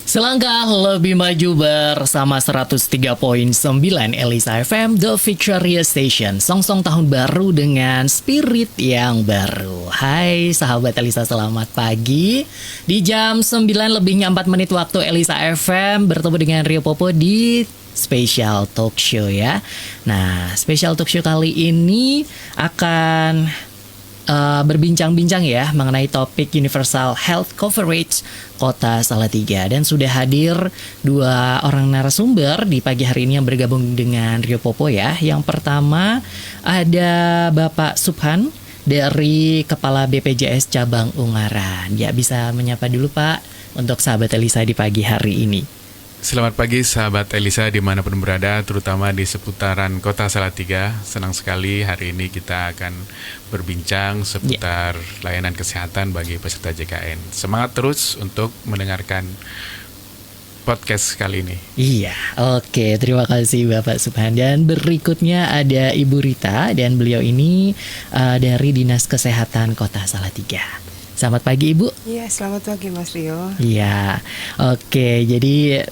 Selangkah lebih maju bersama 103.9 Elisa FM, The Victoria Station. Song-song tahun baru dengan spirit yang baru. Hai sahabat Elisa, selamat pagi. Di jam 9 lebihnya 4 menit waktu Elisa FM, bertemu dengan Rio Popo di Special Talk Show ya. Nah, Special Talk Show kali ini akan berbincang-bincang ya mengenai topik Universal Health Coverage Kota Salatiga, dan sudah hadir dua orang narasumber di pagi hari ini yang bergabung dengan Rio Popo ya. Yang pertama ada Bapak Subhan dari Kepala BPJS Cabang Ungaran. Ya, bisa menyapa dulu Pak untuk sahabat Elisa di pagi hari ini. Selamat pagi sahabat Elisa dimanapun berada, terutama di seputaran Kota Salatiga. Senang sekali hari ini kita akan berbincang seputar layanan kesehatan bagi peserta JKN. Semangat terus untuk mendengarkan podcast kali ini. Iya, oke, terima kasih Bapak Subhan. Dan berikutnya ada Ibu Rita, dan beliau ini dari Dinas Kesehatan Kota Salatiga. Selamat pagi Ibu. Iya, selamat pagi Mas Rio. Iya, oke, jadi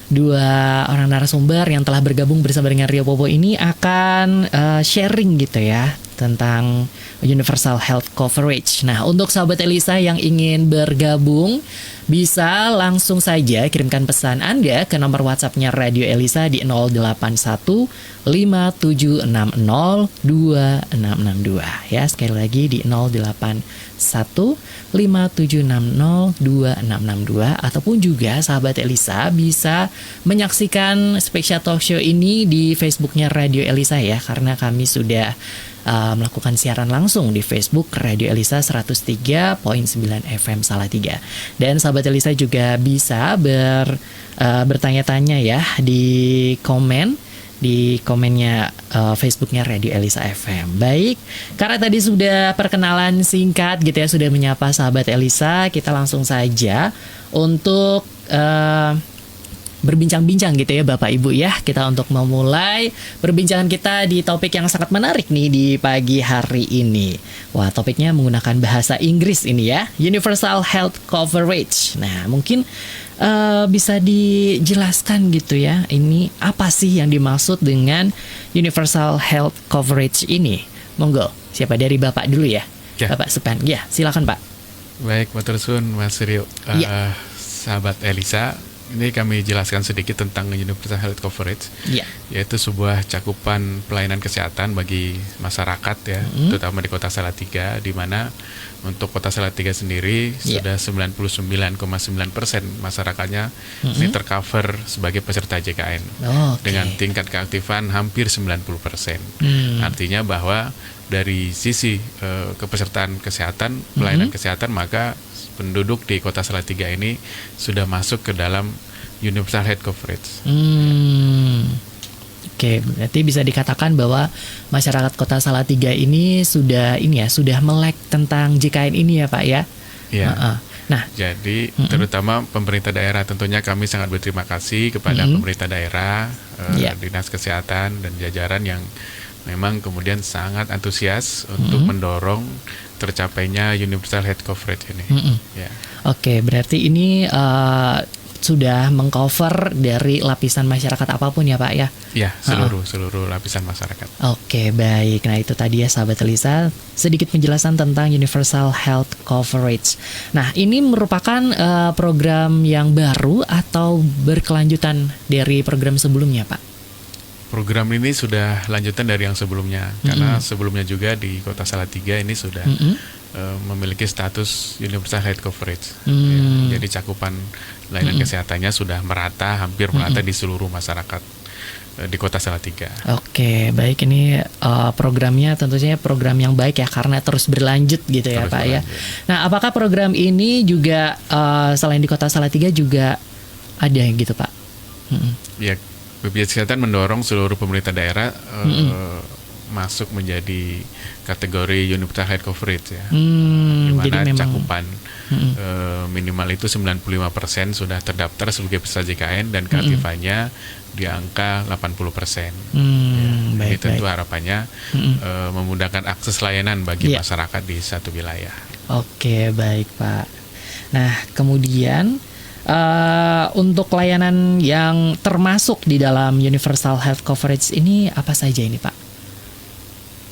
dua orang narasumber yang telah bergabung bersama dengan Rio Popo ini akan sharing gitu ya tentang Universal Health Coverage. Nah, untuk sahabat Elisa yang ingin bergabung, bisa langsung saja kirimkan pesan Anda ke nomor WhatsApp-nya Radio Elisa di 081 5760 2662 ya. Sekali lagi di 081 5760 2662, ataupun juga sahabat Elisa bisa menyaksikan Special Talk Show ini di Facebooknya Radio Elisa ya, karena kami sudah melakukan siaran langsung di Facebook Radio Elisa 103.9 FM Salatiga. Dan sahabat Elisa juga bisa bertanya-tanya ya di komennya Facebooknya Radio Elisa FM. Baik, karena tadi sudah perkenalan singkat gitu ya, sudah menyapa sahabat Elisa, kita langsung saja untuk berbincang-bincang gitu ya Bapak Ibu ya. Kita untuk memulai perbincangan kita di topik yang sangat menarik nih di pagi hari ini. Wah, topiknya menggunakan bahasa Inggris ini ya, Universal Health Coverage. Nah, mungkin bisa dijelaskan gitu ya, ini apa sih yang dimaksud dengan Universal Health Coverage ini? Monggo, siapa dari Bapak dulu ya? Bapak Subhan. Ya, silakan Pak. Baik, matur suwun Mas Rio. Sahabat Elisa, ini kami jelaskan sedikit tentang Universal Health Coverage, yaitu sebuah cakupan pelayanan kesehatan bagi masyarakat ya, terutama di Kota Salatiga, di mana untuk Kota Salatiga sendiri sudah 99,9% masyarakatnya ini tercover sebagai peserta JKN dengan tingkat keaktifan hampir 90%. Artinya bahwa dari sisi kepesertaan kesehatan, pelayanan kesehatan, maka penduduk di Kota Salatiga ini sudah masuk ke dalam Universal Health Coverage. Oke, berarti bisa dikatakan bahwa masyarakat Kota Salatiga ini sudah melek tentang JKN ini ya Pak ya. Iya. Nah, jadi terutama pemerintah daerah, tentunya kami sangat berterima kasih kepada pemerintah daerah, Dinas Kesehatan dan jajaran yang memang kemudian sangat antusias untuk mendorong tercapainya Universal Health Coverage ini. Oke, berarti ini sudah mengcover dari lapisan masyarakat apapun ya Pak ya? Ya, seluruh lapisan masyarakat. Oke, baik. Nah, itu tadi ya sahabat Elisa, sedikit penjelasan tentang Universal Health Coverage. Nah, ini merupakan program yang baru atau berkelanjutan dari program sebelumnya Pak? Program ini sudah lanjutan dari yang sebelumnya, karena sebelumnya juga di Kota Salatiga ini sudah memiliki status Universal Health Coverage. Jadi cakupan layanan kesehatannya sudah merata, hampir merata di seluruh masyarakat di Kota Salatiga. Oke, baik, ini programnya tentunya program yang baik ya, karena terus berlanjut gitu ya Pak ya. Nah, apakah program ini juga selain di Kota Salatiga juga ada gitu Pak? Ya, BPJS Kesehatan mendorong seluruh pemerintah daerah masuk menjadi kategori Universal Health Coverage ya, di mana cakupan minimal itu 95% sudah terdaftar sebagai peserta JKN dan keaktifannya di angka 80%. Jadi tentu harapannya memudahkan akses layanan bagi masyarakat di satu wilayah. Oke, baik Pak. Nah, kemudian untuk layanan yang termasuk di dalam Universal Health Coverage ini apa saja ini Pak?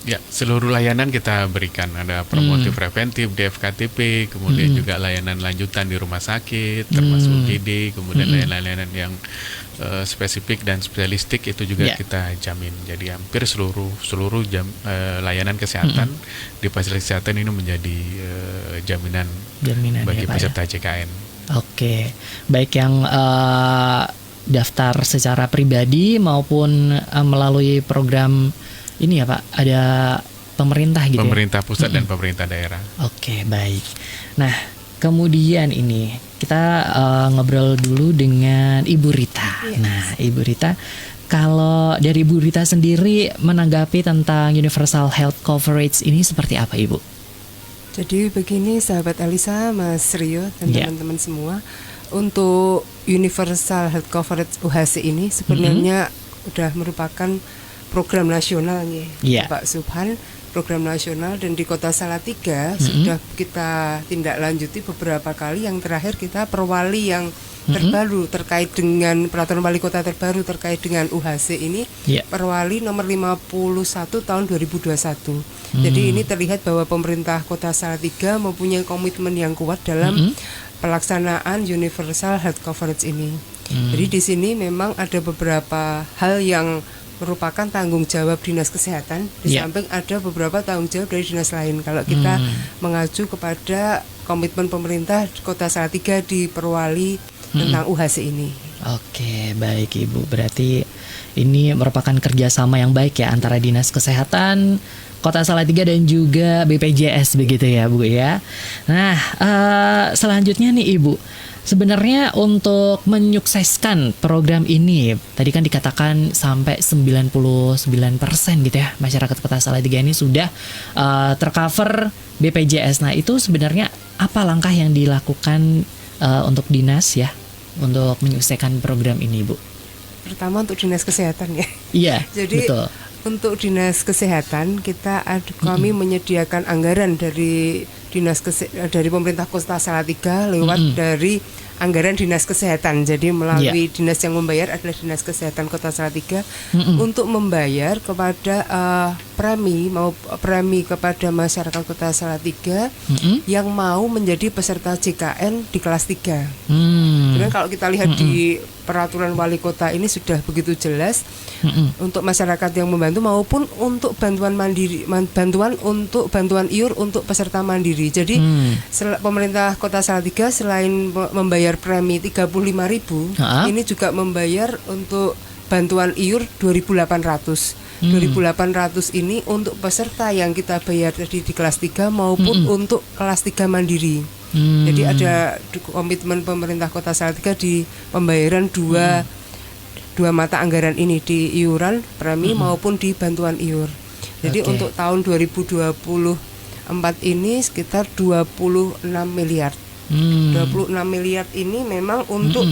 Ya, seluruh layanan kita berikan. Ada promotif preventif, DFKTP, kemudian juga layanan lanjutan di rumah sakit, termasuk UGD, kemudian layanan yang spesifik dan spesialistik itu juga kita jamin. Jadi hampir seluruh layanan kesehatan di fasilitas kesehatan ini menjadi jaminan bagi peserta JKN. Oke, baik yang daftar secara pribadi maupun melalui program ini ya Pak, ada pemerintah gitu. Pemerintah pusat dan pemerintah daerah. Oke, baik. Nah, kemudian ini kita ngobrol dulu dengan Ibu Rita. Yes. Nah, Ibu Rita, kalau dari Ibu Rita sendiri menanggapi tentang Universal Health Coverage ini seperti apa Ibu? Jadi begini sahabat Elisa, Mas Rio dan teman-teman semua, untuk Universal Health Coverage UHC ini sebenarnya udah merupakan program nasional nih, Pak Subhan, program nasional, dan di Kota Salatiga sudah kita tindak lanjuti beberapa kali. Yang terakhir kita perwali yang terbaru terkait dengan peraturan wali kota terbaru terkait dengan UHC ini, perwali nomor 51 tahun 2021. Jadi ini terlihat bahwa pemerintah Kota Salatiga mempunyai komitmen yang kuat dalam pelaksanaan Universal Health Coverage ini. Jadi di sini memang ada beberapa hal yang merupakan tanggung jawab dinas kesehatan, di samping ada beberapa tanggung jawab dari dinas lain. Kalau kita mengacu kepada komitmen pemerintah Kota Salatiga di perwali tentang UHC ini. Oke, baik Ibu. Berarti ini merupakan kerjasama yang baik ya antara dinas kesehatan Kota Salatiga dan juga BPJS begitu ya Bu ya. Nah, selanjutnya nih Ibu, sebenarnya untuk menyukseskan program ini, tadi kan dikatakan sampai 99% gitu ya, masyarakat Kota Salatiga ini sudah tercover BPJS. Nah, itu sebenarnya apa langkah yang dilakukan untuk dinas ya, untuk menyukseskan program ini, Bu? Pertama untuk dinas kesehatan ya. Iya, jadi betul. Untuk dinas kesehatan kami menyediakan anggaran dari dari pemerintah Kota Salatiga lewat dari anggaran dinas kesehatan. Jadi melalui dinas yang membayar adalah dinas kesehatan Kota Salatiga untuk membayar kepada premi kepada masyarakat Kota Salatiga yang mau menjadi peserta JKN di kelas 3. Kemudian kalau kita lihat di peraturan wali kota ini sudah begitu jelas untuk masyarakat yang membantu maupun untuk bantuan mandiri, bantuan iur untuk peserta mandiri. Jadi pemerintah Kota Salatiga selain membayar premi 35.000, ini juga membayar untuk bantuan iur 2.800. 2.800 ini untuk peserta yang kita bayar tadi di kelas 3 maupun untuk kelas 3 mandiri. Jadi ada komitmen pemerintah Kota Salatiga di pembayaran dua mata anggaran ini, di iuran premi maupun di bantuan iur. Jadi untuk tahun 2024 ini sekitar 26 miliar. 26 miliar ini memang untuk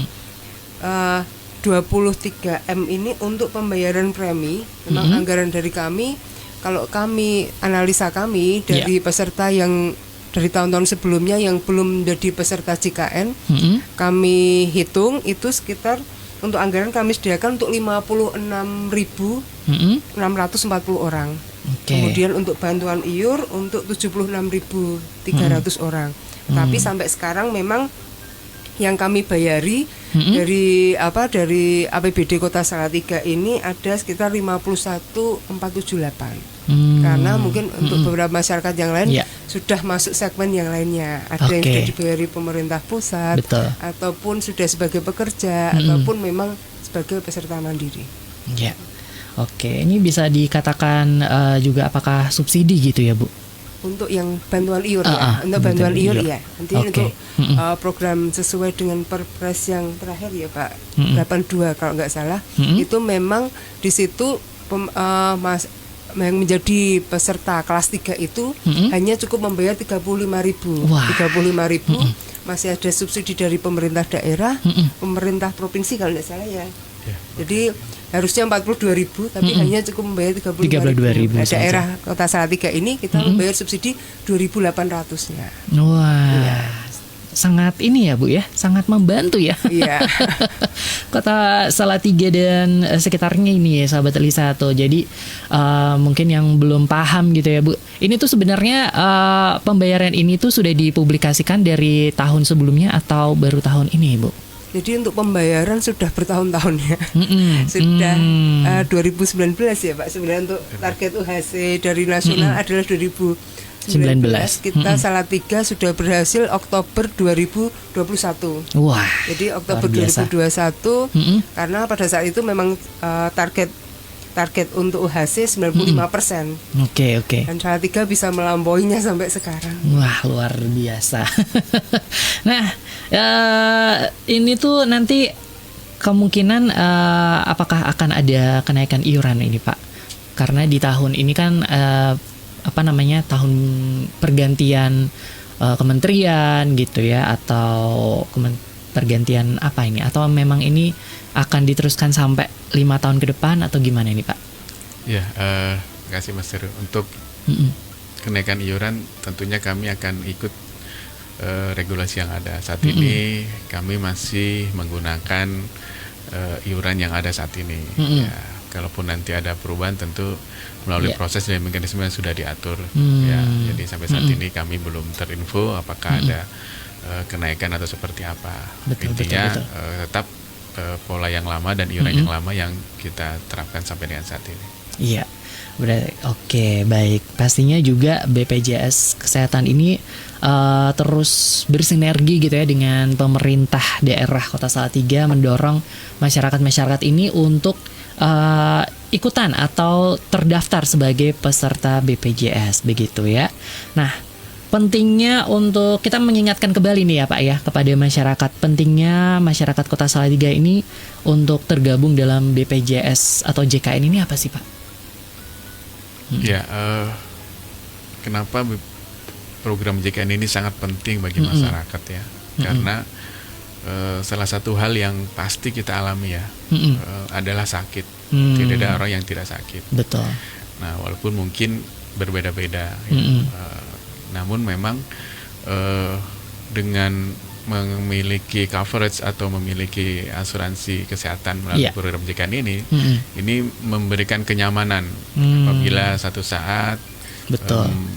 23 M ini untuk pembayaran premi. Memang anggaran dari kami, kalau kami analisa kami dari peserta yang dari tahun-tahun sebelumnya yang belum menjadi peserta JKN, kami hitung itu sekitar untuk anggaran kami sediakan untuk 56.640 orang. Kemudian untuk bantuan iur untuk 76.300 orang. Tapi sampai sekarang memang yang kami bayari dari APBD Kota Salatiga ini ada sekitar 51.478. Karena mungkin untuk beberapa masyarakat yang lain sudah masuk segmen yang lainnya. Ada yang sudah dibayari pemerintah pusat, ataupun sudah sebagai pekerja, ataupun memang sebagai peserta mandiri. Ini bisa dikatakan juga apakah subsidi gitu ya Bu? Untuk yang bantuan iur untuk bantuan iur ya. Nanti untuk program sesuai dengan Perpres yang terakhir ya Pak, 82 kalau nggak salah, itu memang di situ yang menjadi peserta kelas 3 itu hanya cukup membayar 35.000. 35.000 masih ada subsidi dari pemerintah daerah, pemerintah provinsi kalau nggak salah ya. Jadi harusnya 42.000 tapi hanya cukup membayar 32.000. Nah, daerah Kota Salatiga ini kita membayar subsidi 2.800-nya. Wah. Sangat ini ya Bu ya, sangat membantu ya. Iya. Kota Salatiga dan sekitarnya ini ya sahabat Elisa tuh. Jadi mungkin yang belum paham gitu ya Bu. Ini tuh sebenarnya pembayaran ini tuh sudah dipublikasikan dari tahun sebelumnya atau baru tahun ini Bu? Jadi untuk pembayaran sudah bertahun-tahun ya. Sudah 2019 ya Pak. Sebenarnya untuk target UHC dari nasional adalah 2019. Kita Salatiga sudah berhasil Oktober 2021. Wah. Jadi Oktober 2021 karena pada saat itu memang target untuk UHC 95%. Oke. Dan Salatiga bisa melampauinya sampai sekarang. Wah, luar biasa. Nah, ini tuh nanti kemungkinan apakah akan ada kenaikan iuran ini Pak? Karena di tahun ini kan tahun pergantian kementerian gitu ya, atau pergantian apa ini, atau memang ini akan diteruskan sampai 5 tahun ke depan atau gimana ini Pak? Ya, terima kasih Mas Heru. Untuk kenaikan iuran tentunya kami akan ikut regulasi yang ada saat ini. Kami masih menggunakan iuran yang ada saat ini. Ya, kalaupun nanti ada perubahan tentu melalui proses dan mekanisme yang sudah diatur. Ya, jadi sampai saat ini kami belum terinfo apakah ada kenaikan atau seperti apa. Intinya tetap pola yang lama dan iuran yang lama yang kita terapkan sampai dengan saat ini. Iya, berarti oke, baik. Pastinya juga BPJS Kesehatan ini terus bersinergi gitu ya dengan pemerintah daerah Kota Salatiga, mendorong masyarakat ini untuk ikutan atau terdaftar sebagai peserta BPJS begitu ya. Nah, pentingnya untuk kita mengingatkan kembali nih ya Pak ya kepada masyarakat, pentingnya masyarakat Kota Salatiga ini untuk tergabung dalam BPJS atau JKN ini apa sih Pak? Ya, kenapa program JKN ini sangat penting bagi masyarakat ya? Karena salah satu hal yang pasti kita alami ya adalah sakit. Tidak ada orang yang tidak sakit. Betul. Nah, walaupun mungkin berbeda-beda, namun memang dengan memiliki coverage atau memiliki asuransi kesehatan melalui program JKN ini memberikan kenyamanan apabila satu saat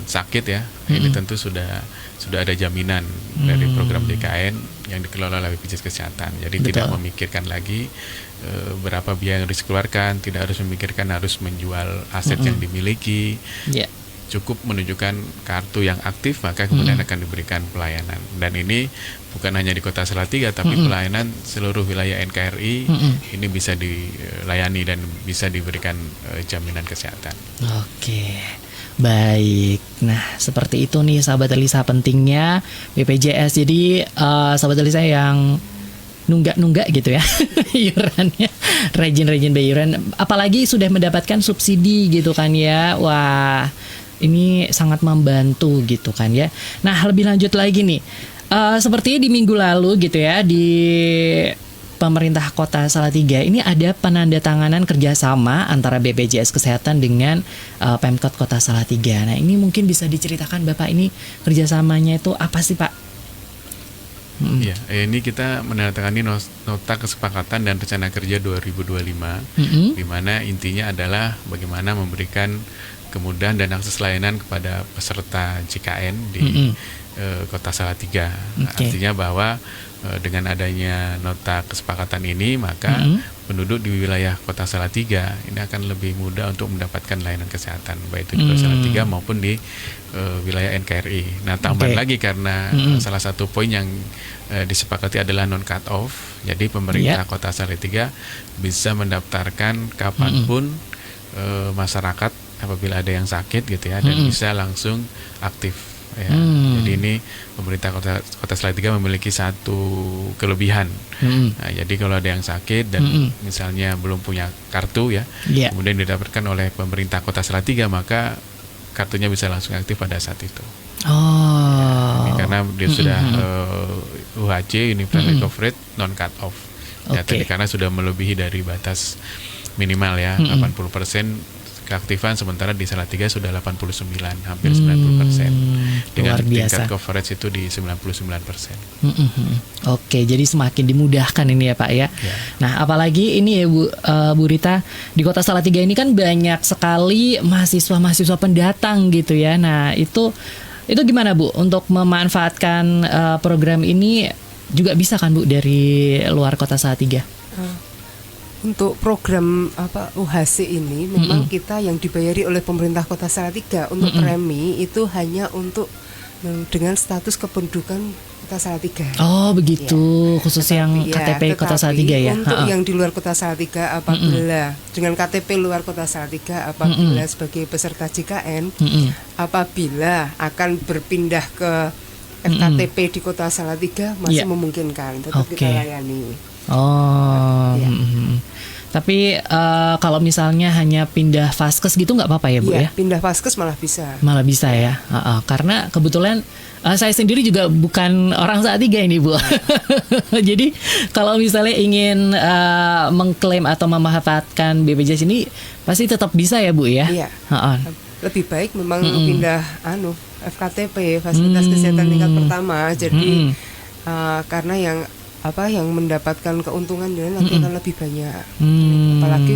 sakit ya. Ini tentu sudah ada jaminan dari program JKN yang dikelola oleh BPJS Kesehatan. Jadi tidak memikirkan lagi berapa biaya yang harus dikeluarkan, tidak harus memikirkan harus menjual aset yang dimiliki. Cukup menunjukkan kartu yang aktif, maka kemudian akan diberikan pelayanan. Dan ini bukan hanya di Kota Salatiga, tapi pelayanan seluruh wilayah NKRI ini bisa dilayani dan bisa diberikan jaminan kesehatan. Oke. Baik, nah seperti itu nih sahabat Elisa pentingnya BPJS. Jadi sahabat Elisa yang nunggak gitu ya iurannya, rajin bayuran, apalagi sudah mendapatkan subsidi gitu kan ya. Wah, ini sangat membantu gitu kan ya. Nah lebih lanjut lagi nih, seperti di minggu lalu gitu ya, di pemerintah Kota Salatiga ini ada penandatanganan kerjasama antara BPJS Kesehatan dengan Pemkot Kota Salatiga. Nah ini mungkin bisa diceritakan Bapak, ini kerjasamanya itu apa sih Pak? Ya, ini kita menandatangani nota kesepakatan dan rencana kerja 2025, di mana intinya adalah bagaimana memberikan kemudahan dan akses layanan kepada peserta JKN di Kota Salatiga. Artinya bahwa dengan adanya nota kesepakatan ini, maka penduduk di wilayah Kota Salatiga ini akan lebih mudah untuk mendapatkan layanan kesehatan, baik itu di Kota Salatiga maupun di wilayah NKRI. Nah, tambahan lagi karena salah satu poin yang disepakati adalah non cut off. Jadi pemerintah Kota Salatiga bisa mendaftarkan kapanpun masyarakat apabila ada yang sakit gitu ya, dan bisa langsung aktif. Ya, jadi ini pemerintah Kota Salatiga memiliki satu kelebihan. Nah, jadi kalau ada yang sakit dan misalnya belum punya kartu ya, kemudian didapatkan oleh pemerintah Kota Salatiga, maka kartunya bisa langsung aktif pada saat itu. Karena dia sudah UHC Universal Coverage non cut off. Ya, tapi karena sudah melebihi dari batas minimal ya 80% keaktifan, sementara di Salatiga sudah 89, hampir 90%. Dengan tingkat coverage itu di 99%. Oke, jadi semakin dimudahkan ini ya Pak ya. Nah, apalagi ini ya Bu Rita, di Kota Salatiga ini kan banyak sekali mahasiswa pendatang gitu ya. Nah, itu gimana Bu untuk memanfaatkan program ini, juga bisa kan Bu dari luar Kota Salatiga? Untuk program UHC ini memang kita yang dibayari oleh pemerintah Kota Salatiga untuk premi itu hanya untuk dengan status kependudukan Kota Salatiga. Oh begitu, khusus yang KTP Kota Salatiga ya. Untuk yang di luar Kota Salatiga apabila dengan KTP luar Kota Salatiga apabila sebagai peserta JKN apabila akan berpindah ke FKTP di Kota Salatiga masih memungkinkan, tetap kita layani. Tapi kalau misalnya hanya pindah Vaskes gitu nggak apa-apa ya Bu ya? Pindah Vaskes malah bisa. Malah bisa ya. Karena kebetulan saya sendiri juga bukan orang Salatiga ini Bu. Jadi kalau misalnya ingin mengklaim atau memanfaatkan BPJS ini pasti tetap bisa ya Bu ya? Iya. Lebih baik memang pindah FKTP, fasilitas kesehatan tingkat pertama. Jadi karena yang mendapatkan keuntungan nanti akan lebih banyak. Apalagi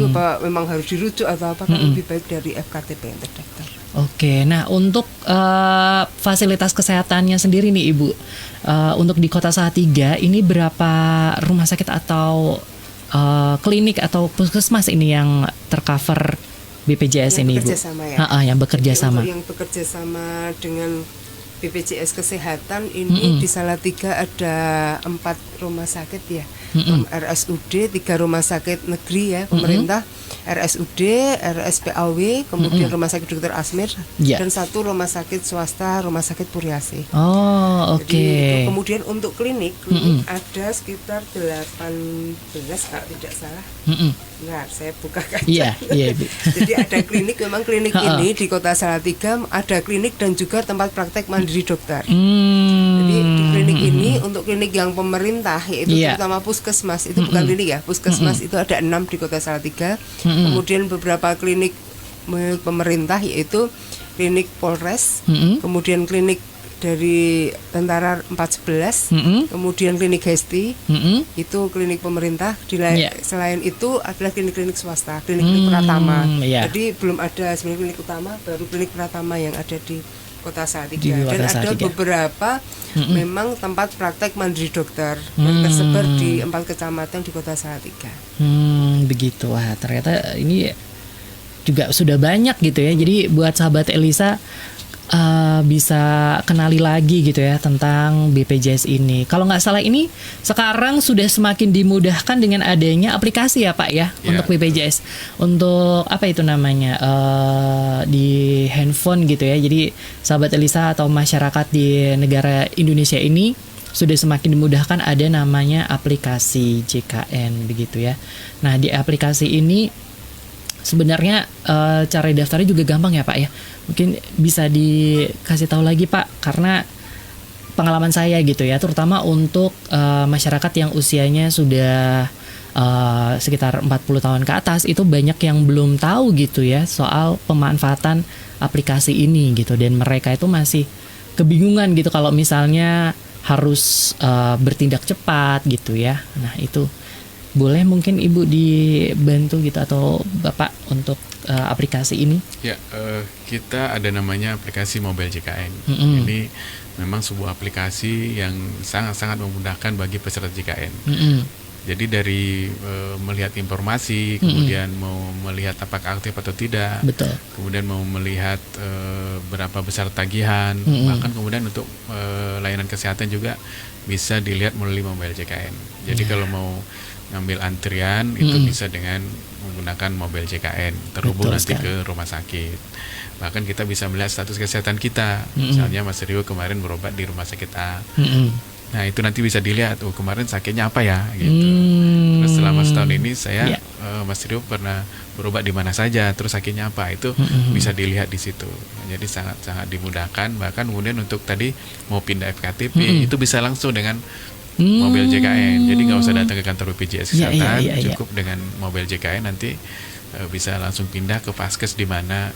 memang harus dirujuk atau apa kan lebih baik dari FKTP yang terdaftar. Oke, nah untuk fasilitas kesehatannya sendiri nih Ibu, untuk di Kota Salatiga ini berapa rumah sakit atau klinik atau puskesmas ini yang tercover BPJS ini Ibu? Yang bekerja sama. Yang bekerja sama dengan BPJS Kesehatan ini di Salatiga ada 4 rumah sakit ya, RSUD, 3 rumah sakit negeri ya pemerintah, RSUD, RSPAW, kemudian Rumah Sakit Dr. Asmir dan 1 rumah sakit swasta, Rumah Sakit Puriasi. Oke. Kemudian untuk klinik ada sekitar 18 kalau tidak salah. Benar, saya bukakan. Iya. Jadi ada klinik, memang klinik ini di Kota Salatiga ada klinik dan juga tempat praktek mandiri dokter. Jadi di klinik ini untuk klinik yang pemerintah yaitu terutama puskesmas itu bukan klinik ya, puskesmas itu ada 6 di Kota Salatiga. Kemudian beberapa klinik pemerintah yaitu klinik Polres, kemudian klinik dari Tentara 411, kemudian klinik Hesti, itu klinik pemerintah. Selain itu adalah klinik-klinik swasta, klinik Pratama. Jadi belum ada sebenarnya klinik utama, baru klinik Pratama yang ada di Kota Salatiga. Dan ada beberapa memang tempat praktek mandiri dokter yang tersebar di 4 kecamatan di Kota Salatiga. Begitu, wah ternyata ini juga sudah banyak gitu ya. Jadi buat sahabat Elisa bisa kenali lagi gitu ya tentang BPJS ini. Kalau nggak salah ini sekarang sudah semakin dimudahkan dengan adanya aplikasi ya Pak ya untuk BPJS. Untuk apa itu namanya di handphone gitu ya. Jadi sahabat Elisa atau masyarakat di negara Indonesia ini sudah semakin dimudahkan, ada namanya aplikasi JKN begitu ya. Nah di aplikasi ini sebenarnya cara daftarnya juga gampang ya Pak ya. Mungkin bisa dikasih tahu lagi Pak, karena pengalaman saya gitu ya, terutama untuk masyarakat yang usianya sudah sekitar 40 tahun ke atas, itu banyak yang belum tahu gitu ya soal pemanfaatan aplikasi ini gitu, dan mereka itu masih kebingungan gitu kalau misalnya harus bertindak cepat gitu ya. Nah itu boleh mungkin Ibu dibantu gitu atau Bapak untuk aplikasi ini? Ya, kita ada namanya aplikasi Mobile JKN. Ini memang sebuah aplikasi yang sangat-sangat memudahkan bagi peserta JKN. Jadi dari melihat informasi, kemudian mau melihat apakah aktif atau tidak, kemudian mau melihat berapa besar tagihan, bahkan kemudian untuk layanan kesehatan juga bisa dilihat melalui Mobile JKN. Jadi kalau mau ngambil antrian itu bisa dengan menggunakan Mobile JKN, terhubung nanti ke rumah sakit. Bahkan kita bisa melihat status kesehatan kita. Misalnya Mas Rio kemarin berobat di rumah sakit A. Nah itu nanti bisa dilihat, kemarin sakitnya apa ya gitu. Terus selama setahun ini saya Mas Rio pernah berobat di mana saja, terus sakitnya apa, itu bisa dilihat di situ. Jadi sangat-sangat dimudahkan. Bahkan kemudian untuk tadi mau pindah FKTP itu bisa langsung dengan mobil JKN. Jadi nggak usah datang ke kantor BPJS Kesehatan, cukup dengan mobil JKN nanti bisa langsung pindah ke Vaskes di mana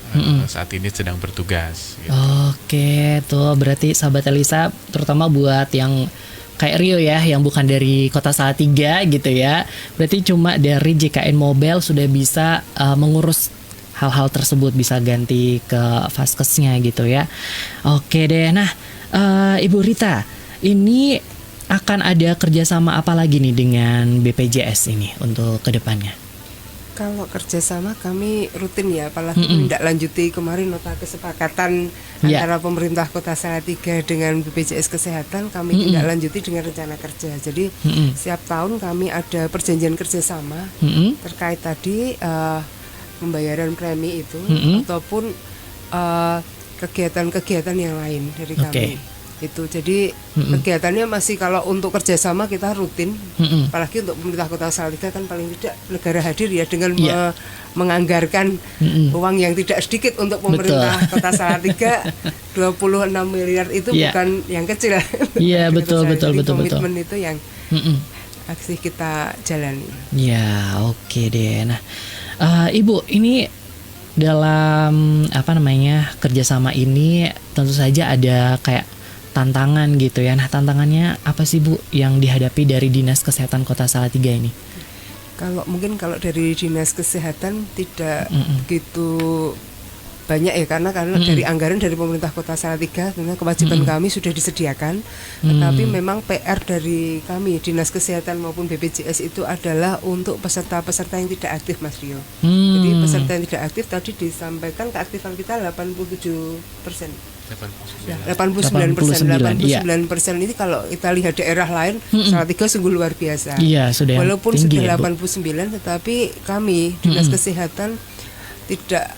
saat ini sedang bertugas. Gitu. Oke, tuh berarti sahabat Elisa, terutama buat yang kayak Rio ya, yang bukan dari Kota Salatiga gitu ya, berarti cuma dari JKN Mobile sudah bisa mengurus hal-hal tersebut, bisa ganti ke Vaskesnya gitu ya. Oke deh, nah Ibu Rita, ini akan ada kerjasama apa lagi nih dengan BPJS ini untuk kedepannya? Kalau kerjasama kami rutin ya, apalagi tidak lanjuti kemarin nota kesepakatan antara pemerintah Kota Salatiga dengan BPJS Kesehatan, kami tidak lanjuti dengan rencana kerja. Jadi setiap tahun kami ada perjanjian kerjasama terkait tadi pembayaran premi itu ataupun kegiatan-kegiatan yang lain dari kami. Itu jadi kegiatannya masih, kalau untuk kerjasama kita rutin, apalagi untuk pemerintah Kota Salatiga kan paling tidak negara hadir ya dengan menganggarkan uang yang tidak sedikit untuk pemerintah Kota Salatiga. 26 miliar itu bukan yang kecil. Iya, betul. Komitmen itu yang aksi kita jalani. Ya, oke deh. Nah, Ibu, ini dalam kerjasama ini tentu saja ada kayak tantangan gitu ya. Nah, tantangannya apa sih Bu yang dihadapi dari Dinas Kesehatan Kota Salatiga ini? Kalau dari Dinas Kesehatan tidak begitu banyak ya, karena dari anggaran dari pemerintah Kota Salatiga sebenarnya kewajiban kami sudah disediakan. Tetapi memang PR dari kami Dinas Kesehatan maupun BPJS itu adalah untuk peserta-peserta yang tidak aktif, Mas Rio. Jadi peserta yang tidak aktif tadi disampaikan keaktifan kita 87%. 89% ini kalau kita lihat daerah lain Salatiga sungguh luar biasa. Iya, walaupun tinggi, sudah 89, tetapi kami Dinas Kesehatan tidak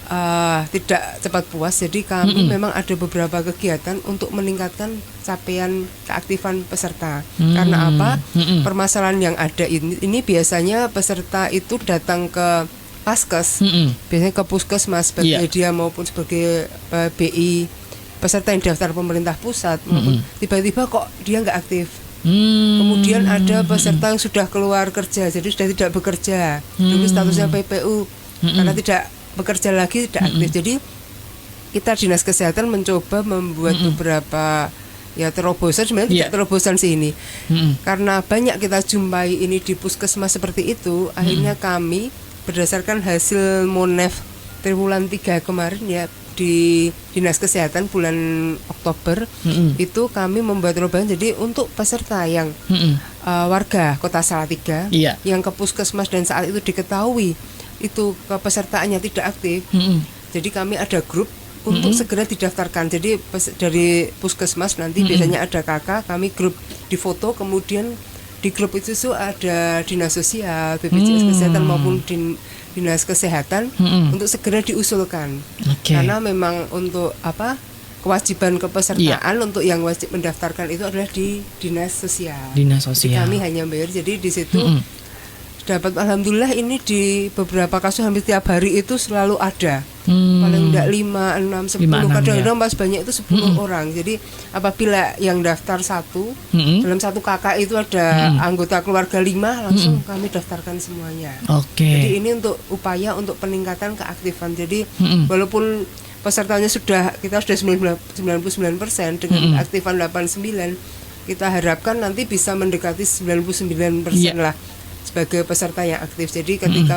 cepat puas. Jadi kami memang ada beberapa kegiatan untuk meningkatkan capaian keaktifan peserta. Karena apa? Permasalahan yang ada ini biasanya peserta itu datang ke Vaskes, biasanya ke Puskesmas sebagai dia maupun sebagai BI, peserta yang daftar pemerintah pusat, maupun tiba-tiba kok dia nggak aktif. Kemudian ada peserta yang sudah keluar kerja, jadi sudah tidak bekerja, dulu statusnya PPU, karena tidak bekerja lagi, tidak aktif. Jadi kita Dinas Kesehatan mencoba membuat beberapa terobosan, sebenarnya tidak terobosan sih ini, karena banyak kita jumpai ini di puskesmas seperti itu. Akhirnya kami berdasarkan hasil Monef triwulan 3 kemarin ya, di Dinas Kesehatan bulan Oktober itu kami membuat terobosan. Jadi untuk peserta yang warga Kota Salatiga yang ke puskesmas dan saat itu diketahui itu kepesertaannya tidak aktif, jadi kami ada grup untuk segera didaftarkan. Jadi dari puskesmas nanti biasanya ada kakak, kami grup difoto, kemudian di grup itu ada Dinas Sosial, BPJS Kesehatan maupun Dinas Kesehatan untuk segera diusulkan. Karena memang untuk kewajiban kepesertaan untuk yang wajib mendaftarkan itu adalah di Dinas Sosial. Jadi kami hanya bayar. Jadi di situ dapat, alhamdulillah ini di beberapa kasus hampir tiap hari itu selalu ada. Paling enggak 5, 6, 10, kadang-kadang pas banyak itu 10 orang. Jadi apabila yang daftar dalam satu kakak itu ada anggota keluarga 5, langsung kami daftarkan semuanya. Jadi ini untuk upaya untuk peningkatan keaktifan. Jadi walaupun pesertanya kita sudah 99% dengan keaktifan 89, kita harapkan nanti bisa mendekati 99% lah sebagai peserta yang aktif. Jadi ketika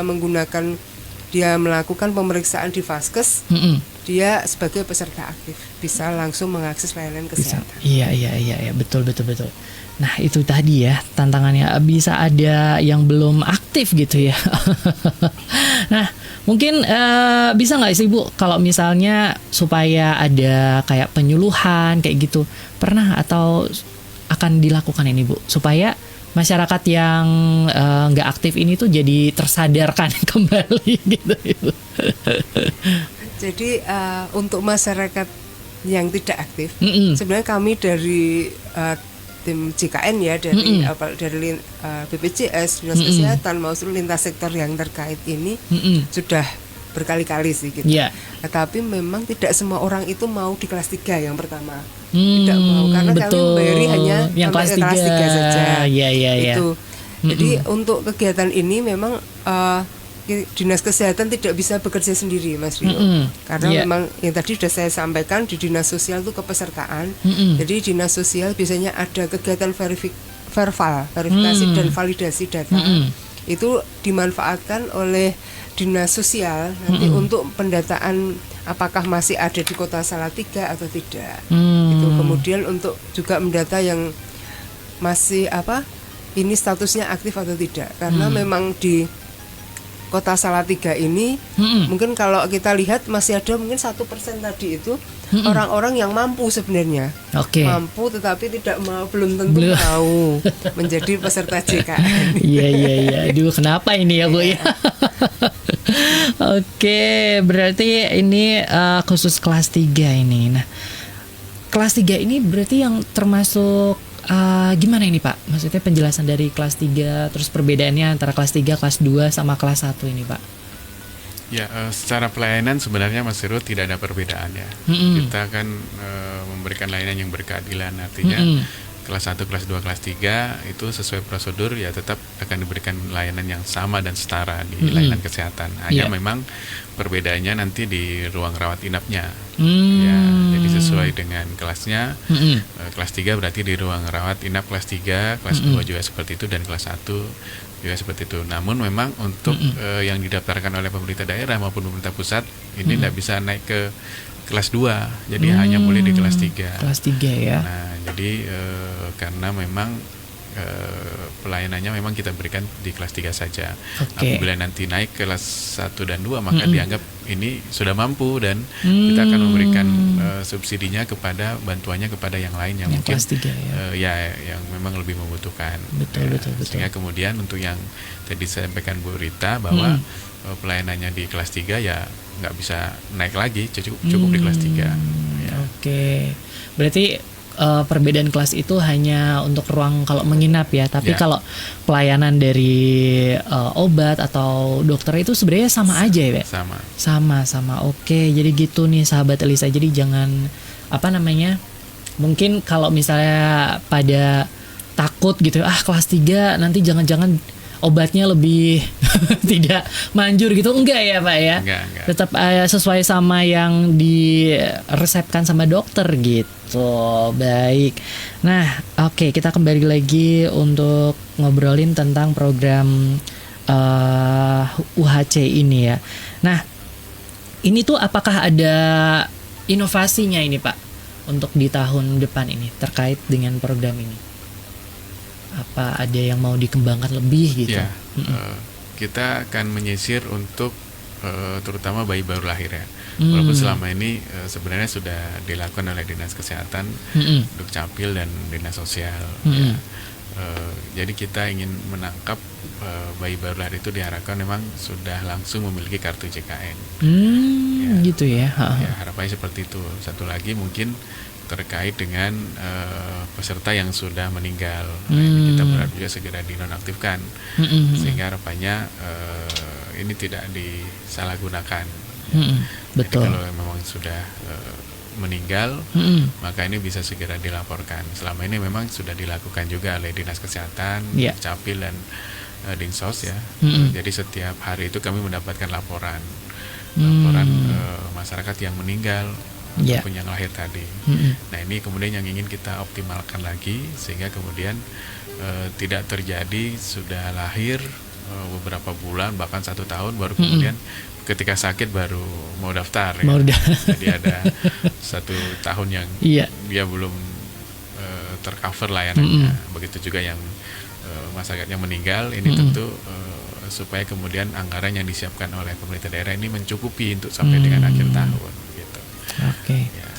dia melakukan pemeriksaan di Vaskes, dia sebagai peserta aktif bisa langsung mengakses layanan kesehatan. Iya, betul. Nah, itu tadi ya tantangannya, bisa ada yang belum aktif gitu ya. Nah, mungkin bisa nggak sih Bu, kalau misalnya supaya ada kayak penyuluhan kayak gitu, pernah atau akan dilakukan ini Bu, supaya masyarakat yang nggak aktif ini tuh jadi tersadarkan kembali gitu. Jadi untuk masyarakat yang tidak aktif, sebenarnya kami dari tim JKN ya, dari BPJS, Dinas Kesehatan maupun lintas sektor yang terkait ini sudah berkali-kali sih gitu. Tapi memang tidak semua orang itu mau di kelas 3 yang pertama. Tidak mau karena kami membayari hanya yang sampai kelas 3 saja. Itu. Jadi untuk kegiatan ini memang Dinas Kesehatan tidak bisa bekerja sendiri, Mas Rio. Karena memang yang tadi sudah saya sampaikan di Dinas Sosial itu kepesertaan. Jadi Dinas Sosial biasanya ada kegiatan verifikasi dan validasi data. Itu dimanfaatkan oleh Dinas Sosial nanti untuk pendataan apakah masih ada di Kota Salatiga atau tidak. Itu kemudian untuk juga mendata yang masih ini statusnya aktif atau tidak. Karena memang di Kota Salatiga ini mungkin kalau kita lihat masih ada mungkin 1% tadi itu orang-orang yang mampu sebenarnya. Mampu tetapi belum tentu mau menjadi peserta JKN. Iya. Aduh, kenapa ini ya Bu ya? Berarti ini khusus kelas 3 ini. Nah, kelas 3 ini berarti yang termasuk gimana ini Pak? Maksudnya penjelasan dari kelas 3, terus perbedaannya antara kelas 3, kelas 2 sama kelas 1 ini Pak? Ya, secara pelayanan sebenarnya Mas Heru tidak ada perbedaan ya. Kita akan memberikan layanan yang berkeadilan, artinya kelas 1, kelas 2, kelas 3 itu sesuai prosedur ya tetap akan diberikan layanan yang sama dan setara di layanan kesehatan. Hanya memang perbedaannya nanti di ruang rawat inapnya. Ya, jadi sesuai dengan kelasnya. Kelas 3 berarti di ruang rawat inap kelas 3, kelas 2 juga seperti itu, dan kelas 1 juga seperti itu. Namun memang untuk yang didaftarkan oleh pemerintah daerah maupun pemerintah pusat ini tidak bisa naik ke kelas 2, jadi hanya boleh di kelas 3. Kelas 3 ya. Nah, jadi karena memang pelayanannya memang kita berikan di kelas 3 saja. Apabila nanti naik kelas 1 dan 2 maka dianggap ini sudah mampu dan kita akan memberikan subsidinya kepada bantuannya kepada yang lain yang mungkin kelas 3 ya. Yang memang lebih membutuhkan. Betul. Sehingga kemudian untuk yang tadi saya sampaikan Bu Rita bahwa pelayanannya di kelas 3 ya nggak bisa naik lagi, cukup di kelas 3 ya. Berarti perbedaan kelas itu hanya untuk ruang kalau menginap ya, tapi kalau pelayanan dari obat atau dokter itu sebenarnya sama aja ya, Pak? Sama. Jadi gitu nih sahabat Elisa. Jadi jangan mungkin kalau misalnya pada takut gitu, kelas 3 nanti jangan-jangan obatnya lebih tidak manjur gitu, enggak ya Pak ya? Enggak. Tetap sesuai sama yang diresepkan sama dokter gitu. Baik. Nah, kita kembali lagi untuk ngobrolin tentang program UHC ini ya. Nah, ini tuh apakah ada inovasinya ini Pak untuk di tahun depan ini terkait dengan program ini? Apa ada yang mau dikembangkan lebih gitu? Ya, kita akan menyisir untuk terutama bayi baru lahir ya. Walaupun selama ini sebenarnya sudah dilakukan oleh Dinas Kesehatan, Dukcapil dan Dinas Sosial. Ya. Jadi kita ingin menangkap bayi baru lahir itu diharapkan memang sudah langsung memiliki kartu JKN. Gitu ya. Ya, harapannya seperti itu. Satu lagi mungkin terkait dengan peserta yang sudah meninggal. Ini kita berharap juga segera dinonaktifkan sehingga harapannya ini tidak disalahgunakan. Betul. Jadi kalau memang sudah meninggal maka ini bisa segera dilaporkan. Selama ini memang sudah dilakukan juga oleh Dinas Kesehatan, Capil dan Dinsos ya. Jadi setiap hari itu kami mendapatkan laporan masyarakat yang meninggal ataupun yang lahir tadi. Nah, ini kemudian yang ingin kita optimalkan lagi sehingga kemudian tidak terjadi sudah lahir beberapa bulan bahkan 1 tahun baru kemudian ketika sakit baru mau daftar ya. Jadi ada 1 tahun yang dia belum tercover layanannya. Begitu juga yang masyarakat yang meninggal ini tentu supaya kemudian anggaran yang disiapkan oleh pemerintah daerah ini mencukupi untuk sampai dengan akhir tahun gitu. Ya.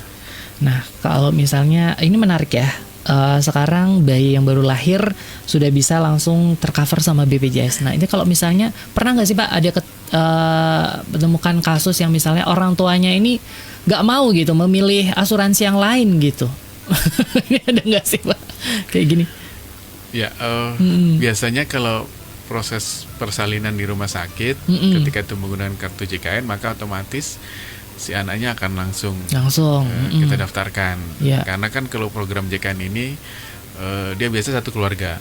Nah, kalau misalnya ini menarik ya. Sekarang bayi yang baru lahir sudah bisa langsung tercover sama BPJS. Nah, ini kalau misalnya pernah nggak sih Pak ada menemukan kasus yang misalnya orang tuanya ini nggak mau gitu memilih asuransi yang lain gitu? Ini ada nggak sih Pak kayak gini? Ya, biasanya kalau proses persalinan di rumah sakit, ketika itu menggunakan kartu JKN, maka otomatis si anaknya akan langsung kita daftarkan. Karena kan kalau program JKN ini dia biasa satu keluarga,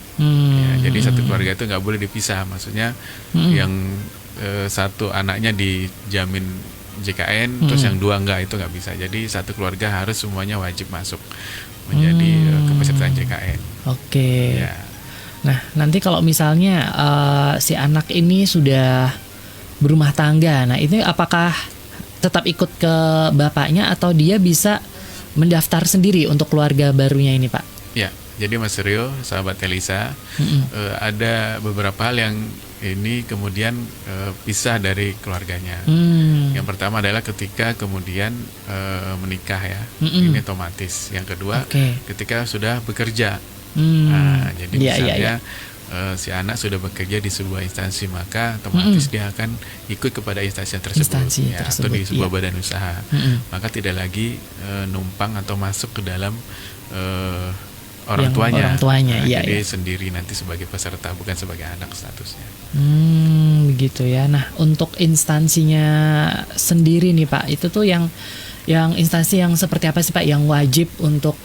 jadi satu keluarga itu nggak boleh dipisah. Maksudnya yang satu anaknya dijamin JKN, terus yang dua enggak, itu nggak bisa. Jadi satu keluarga harus semuanya wajib masuk menjadi kepesertaan JKN. Oke. Ya. Nah, nanti kalau misalnya si anak ini sudah berumah tangga, nah ini apakah tetap ikut ke bapaknya atau dia bisa mendaftar sendiri untuk keluarga barunya ini, Pak? Ya, jadi Mas Rio, sahabat Elisa, ada beberapa hal yang ini kemudian pisah dari keluarganya. Yang pertama adalah ketika kemudian menikah ya, ini otomatis. Yang kedua, ketika sudah bekerja. Nah, jadi misalnya si anak sudah bekerja di sebuah instansi, maka otomatis dia akan ikut kepada instansi tersebut, atau di sebuah badan usaha. Maka tidak lagi numpang atau masuk ke dalam orang tuanya. Jadi sendiri nanti sebagai peserta, bukan sebagai anak statusnya. Begitu ya. Nah, untuk instansinya sendiri nih Pak, itu tuh yang instansi yang seperti apa sih Pak yang wajib untuk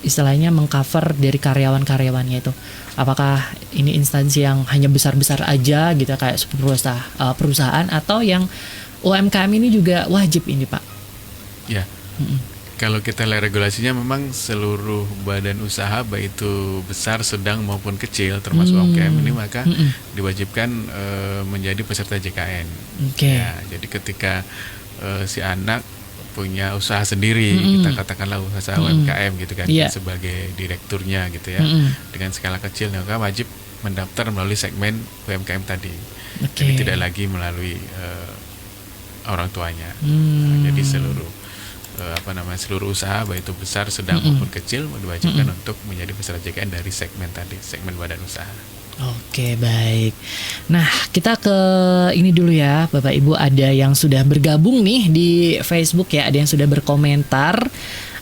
istilahnya mengcover dari karyawan-karyawannya itu? Apakah ini instansi yang hanya besar-besar aja gitu kayak perusahaan atau yang UMKM ini juga wajib ini Pak? Ya. Kalau kita lihat regulasinya memang seluruh badan usaha baik itu besar, sedang maupun kecil termasuk UMKM ini maka diwajibkan menjadi peserta JKN. Ya, jadi ketika si anak punya usaha sendiri, kita katakanlah usaha UMKM gitu kan, sebagai direkturnya gitu ya, dengan skala kecil, maka wajib mendaftar melalui segmen UMKM tadi. Jadi tidak lagi melalui orang tuanya. Jadi seluruh usaha baik itu besar, sedang maupun kecil diwajibkan untuk menjadi peserta JKN dari segmen tadi, segmen badan usaha. Oke, baik. Nah, kita ke ini dulu ya, Bapak Ibu, ada yang sudah bergabung nih di Facebook ya, ada yang sudah berkomentar.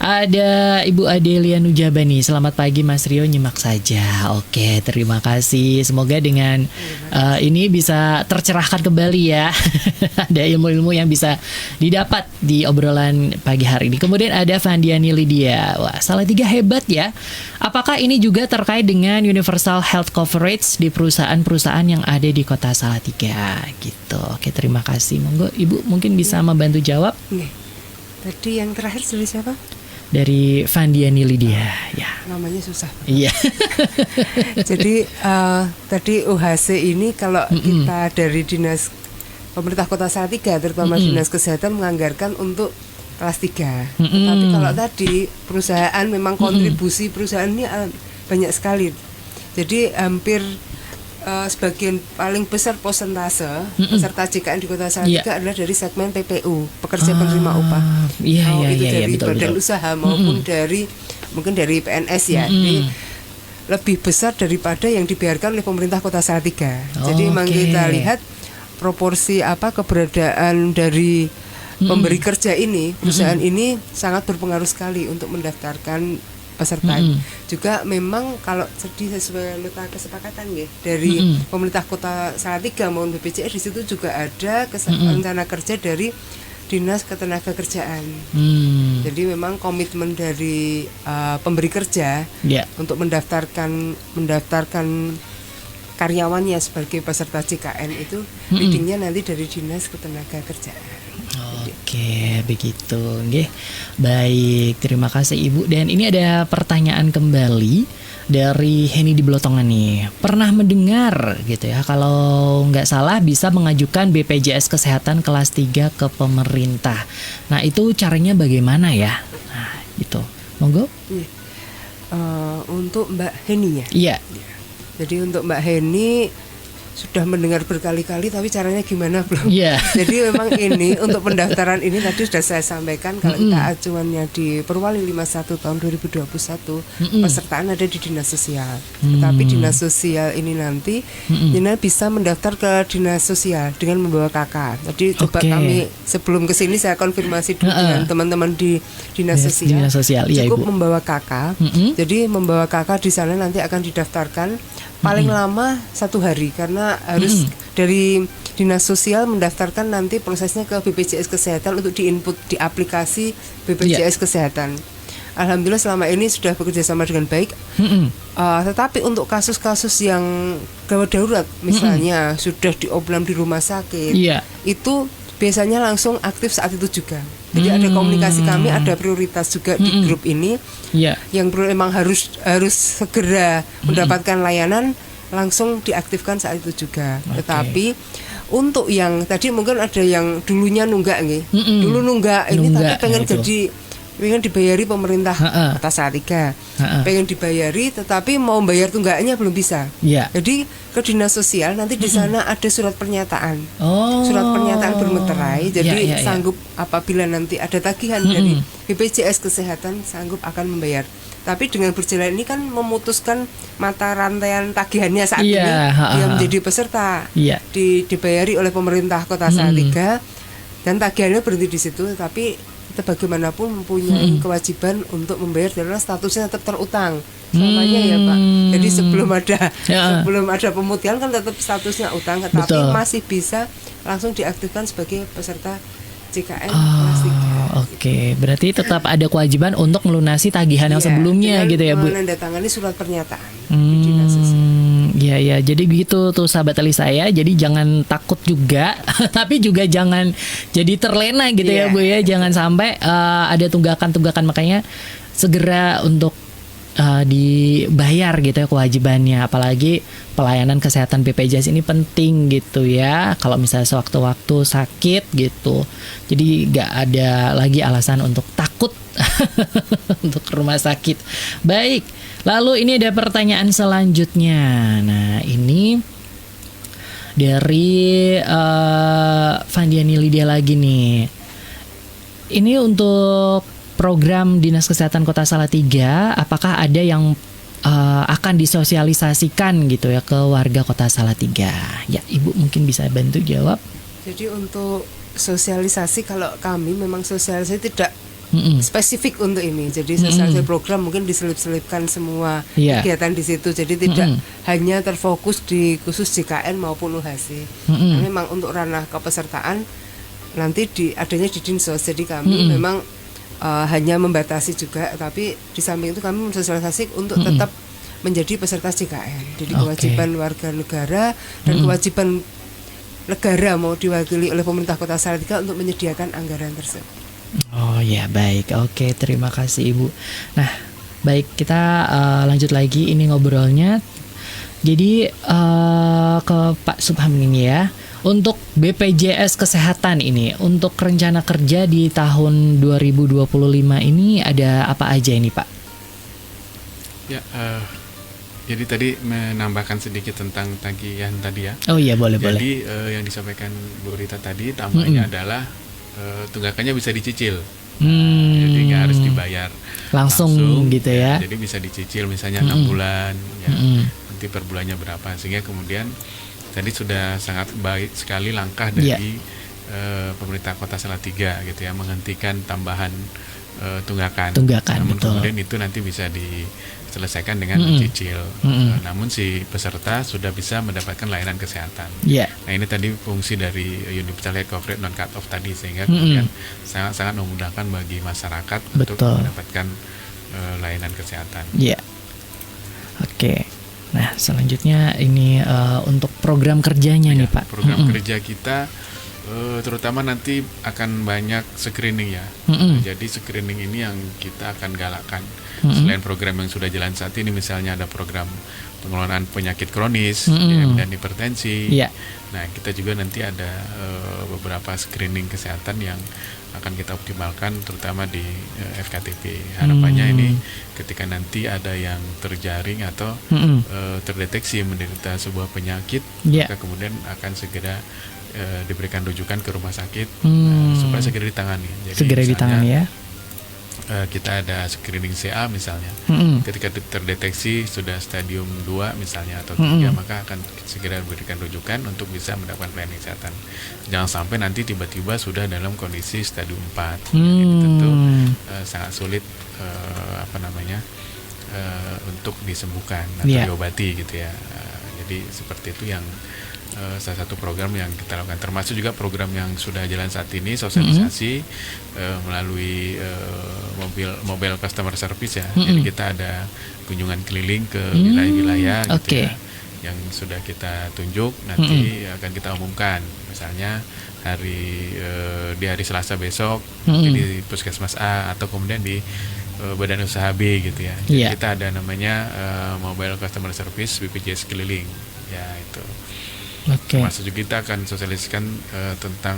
Ada Ibu Adelia Nujabani, selamat pagi Mas Rio, nyimak saja. Oke, terima kasih. Semoga dengan ini bisa tercerahkan kembali ya. Ada ilmu-ilmu yang bisa didapat di obrolan pagi hari ini. Kemudian ada Vandiani Lydia. Wah, Salatiga hebat ya. Apakah ini juga terkait dengan universal health coverage di perusahaan-perusahaan yang ada di Kota Salatiga gitu. Oke, terima kasih. Monggo Ibu mungkin bisa membantu jawab. Tadi yang terakhir dari siapa? Dari Vandiani Lydia, ya. Namanya susah. Iya. Jadi tadi UHC ini kalau kita dari dinas pemerintah Kota Salatiga, terutama dinas kesehatan menganggarkan untuk kelas 3. Tapi kalau tadi perusahaan memang kontribusi perusahaan ini banyak sekali. Jadi hampir sebagian paling besar persentase peserta JKN di Kota Salatiga adalah dari segmen PPU, pekerja penerima upah. Itu dari badan usaha maupun dari mungkin dari PNS ya. Jadi lebih besar daripada yang dibiarkan oleh pemerintah Kota Salatiga. Jadi memang kita lihat proporsi keberadaan dari pemberi kerja ini, perusahaan ini sangat berpengaruh sekali untuk mendaftarkan peserta. Juga memang kalau sesuai nota kesepakatan ya dari pemerintah Kota Salatiga maupun BPJS, di situ juga ada rencana kerja dari Dinas Ketenagakerjaan. Jadi memang komitmen dari pemberi kerja untuk mendaftarkan karyawannya sebagai peserta JKN itu leadingnya nanti dari Dinas Ketenagakerjaan. Oke, begitu. Nggih. Baik, terima kasih Ibu. Dan ini ada pertanyaan kembali dari Heni di Blotongan nih. Pernah mendengar gitu ya, kalau nggak salah bisa mengajukan BPJS Kesehatan kelas 3 ke pemerintah. Nah, itu caranya bagaimana ya? Nah, itu. Monggo. Untuk Mbak Heni ya? Iya. Jadi untuk Mbak Heni sudah mendengar berkali-kali, tapi caranya gimana belum? Jadi memang ini untuk pendaftaran ini tadi sudah saya sampaikan, kalau kita acuannya di Perwali 51 tahun 2021 pesertaan ada di Dinas Sosial. Tetapi Dinas Sosial ini nanti bisa mendaftar ke Dinas Sosial dengan membawa KK. Jadi coba kami sebelum ke sini saya konfirmasi dulu dengan teman-teman di Dinas Sosial. Iya, cukup Ibu. membawa KK. Jadi membawa KK di sana nanti akan didaftarkan paling lama 1 hari karena harus dari Dinas Sosial mendaftarkan nanti prosesnya ke BPJS Kesehatan untuk diinput di aplikasi BPJS Kesehatan. Alhamdulillah selama ini sudah bekerja sama dengan baik. Tetapi untuk kasus-kasus yang gawat darurat, misalnya sudah dioblam di rumah sakit, itu biasanya langsung aktif saat itu juga. Jadi ada komunikasi kami, ada prioritas juga di grup ini, yang memang harus segera mendapatkan layanan, langsung diaktifkan saat itu juga. Tetapi untuk yang tadi mungkin ada yang dulunya nunggak nih, dulu nunggak ini tapi pengen pengen dibayari pemerintah Kota Salatiga, pengen dibayari tetapi mau bayar tunggaknya belum bisa. Jadi ke Dinas Sosial nanti di sana ada surat pernyataan, surat pernyataan bermeterai. Jadi sanggup apabila nanti ada tagihan dari BPJS Kesehatan sanggup akan membayar. Tapi dengan berjalan ini kan memutuskan mata rantaian tagihannya saat ini dia menjadi peserta, dibayari oleh pemerintah Kota Salatiga dan tagihannya berhenti di situ. Tapi kita bagaimanapun mempunyai kewajiban untuk membayar karena statusnya tetap terutang selamanya ya Pak. Jadi sebelum ada pemutihan kan tetap statusnya utang, tetapi masih bisa langsung diaktifkan sebagai peserta JKN kelas 3. Oke, berarti tetap ada kewajiban untuk melunasi tagihan yang sebelumnya gitu ya Bu. Menandatangani surat pernyataan. Ya, jadi gitu tuh sahabat Elisa ya. Jadi jangan takut juga, tapi juga jangan jadi terlena gitu ya Bu ya. Jangan sampai ada tunggakan-tunggakan, makanya segera untuk dibayar gitu ya kewajibannya. Apalagi pelayanan kesehatan BPJS ini penting gitu ya. Kalau misalnya sewaktu-waktu sakit gitu, jadi gak ada lagi alasan untuk takut untuk ke rumah sakit. Baik, lalu ini ada pertanyaan selanjutnya. Nah ini dari Vandiani Lydia lagi nih. Ini untuk program Dinas Kesehatan Kota Salatiga, apakah ada yang akan disosialisasikan gitu ya ke warga Kota Salatiga? Ya, Ibu mungkin bisa bantu jawab. Jadi untuk sosialisasi, kalau kami memang sosialisasi tidak spesifik untuk ini. Jadi sosialisasi program mungkin diselip-selipkan semua kegiatan di situ. Jadi tidak hanya terfokus di khusus JKN maupun UHC. Memang untuk ranah kepesertaan nanti adanya di Dinsos. Jadi kami memang hanya membatasi juga, tapi di samping itu kami mensosialisasi untuk tetap menjadi peserta JKN. Jadi kewajiban warga negara dan kewajiban negara mau diwakili oleh pemerintah Kota Salatiga untuk menyediakan anggaran tersebut. Oh ya, baik. Oke, terima kasih Ibu. Nah, baik, kita lanjut lagi ini ngobrolnya. Jadi ke Pak Subham ini ya. Untuk BPJS Kesehatan ini, untuk rencana kerja di tahun 2025 ini ada apa aja ini Pak? Ya, jadi tadi menambahkan sedikit tentang tagihan tadi ya. Oh iya, boleh. Jadi yang disampaikan Bu Rita tadi tambahnya adalah tunggakannya bisa dicicil. Jadi nggak harus dibayar langsung gitu ya. Jadi bisa dicicil misalnya 6 bulan ya. Nanti per bulannya berapa, sehingga kemudian tadi sudah sangat baik sekali langkah dari pemerintah Kota Salatiga gitu ya, menghentikan tambahan tunggakan. Namun betul. Kemudian itu nanti bisa diselesaikan dengan mencicil. Namun si peserta sudah bisa mendapatkan layanan kesehatan. Nah ini tadi fungsi dari Universal Health Coverage non cut off tadi, sehingga kemudian sangat memudahkan bagi masyarakat untuk mendapatkan layanan kesehatan. Oke. Nah selanjutnya ini untuk program kerjanya nih Pak. Program kerja kita terutama nanti akan banyak screening ya. Jadi screening ini yang kita akan galakkan. Selain program yang sudah jalan saat ini, misalnya ada program pengelolaan penyakit kronis dan hipertensi. Nah kita juga nanti ada beberapa screening kesehatan yang akan kita optimalkan, terutama di FKTP. Harapannya ini ketika nanti ada yang terjaring atau terdeteksi menderita sebuah penyakit, maka kemudian akan segera diberikan rujukan ke rumah sakit supaya segera ditangani. Jadi segera ditangani ya. Kita ada screening CA misalnya. Ketika terdeteksi sudah stadium 2 misalnya atau 3, maka akan segera diberikan rujukan untuk bisa mendapatkan pelayanan kesehatan. Jangan sampai nanti tiba-tiba sudah dalam kondisi stadium 4. Jadi tentu sangat sulit untuk disembuhkan atau diobati gitu ya. Jadi seperti itu yang salah satu program yang kita lakukan, termasuk juga program yang sudah jalan saat ini, sosialisasi melalui mobile customer service ya. Jadi kita ada kunjungan keliling ke wilayah-wilayah gitu ya, yang sudah kita tunjuk, nanti akan kita umumkan. Misalnya di hari Selasa besok di Puskesmas A atau kemudian di Badan Usaha B gitu ya. Jadi kita ada namanya mobile customer service BPJS keliling ya itu. Termasuk juga kita akan sosialisasikan tentang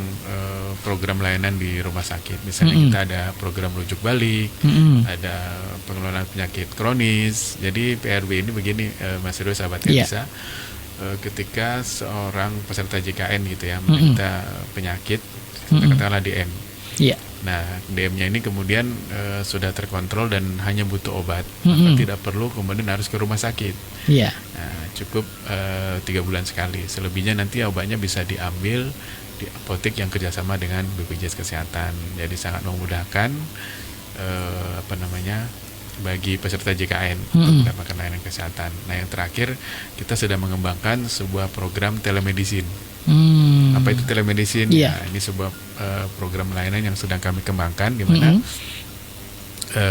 program layanan di rumah sakit. Misalnya kita ada program rujuk balik, ada pengelolaan penyakit kronis. Jadi PRB ini begini, Mas Rio, sahabat Elisa, ketika seorang peserta JKN gitu ya menderita penyakit, katakanlah DM. Nah, DM-nya ini kemudian sudah terkontrol dan hanya butuh obat, maka tidak perlu kemudian harus ke rumah sakit. Nah, cukup 3 bulan sekali. Selebihnya nanti obatnya bisa diambil di apotek yang kerjasama dengan BPJS Kesehatan. Jadi sangat memudahkan bagi peserta JKN untuk mendapatkan layanan kesehatan. Nah, yang terakhir kita sedang mengembangkan sebuah program telemedicine. Apa itu telemedicine? Nah, ini sebuah program layanan yang sedang kami kembangkan, di mana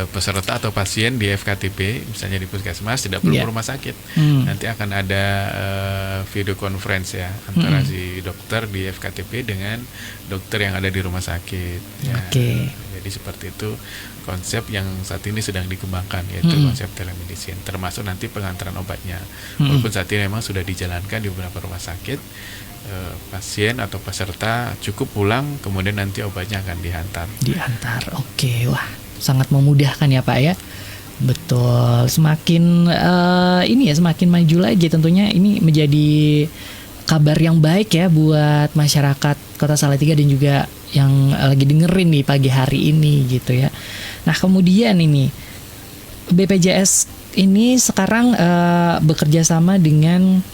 peserta atau pasien di FKTP, misalnya di puskesmas, tidak perlu ke rumah sakit. Nanti akan ada video conference ya antara si dokter di FKTP dengan dokter yang ada di rumah sakit. Ya. Jadi seperti itu konsep yang saat ini sedang dikembangkan, yaitu konsep telemedicine, termasuk nanti pengantaran obatnya. Walaupun saat ini memang sudah dijalankan di beberapa rumah sakit, pasien atau peserta cukup pulang, kemudian nanti obatnya akan diantar. Wah, sangat memudahkan ya Pak ya. Betul. Semakin semakin maju lagi tentunya ini menjadi kabar yang baik ya buat masyarakat Kota Salatiga dan juga yang lagi dengerin nih pagi hari ini gitu ya. Nah, kemudian ini BPJS ini sekarang bekerja sama dengan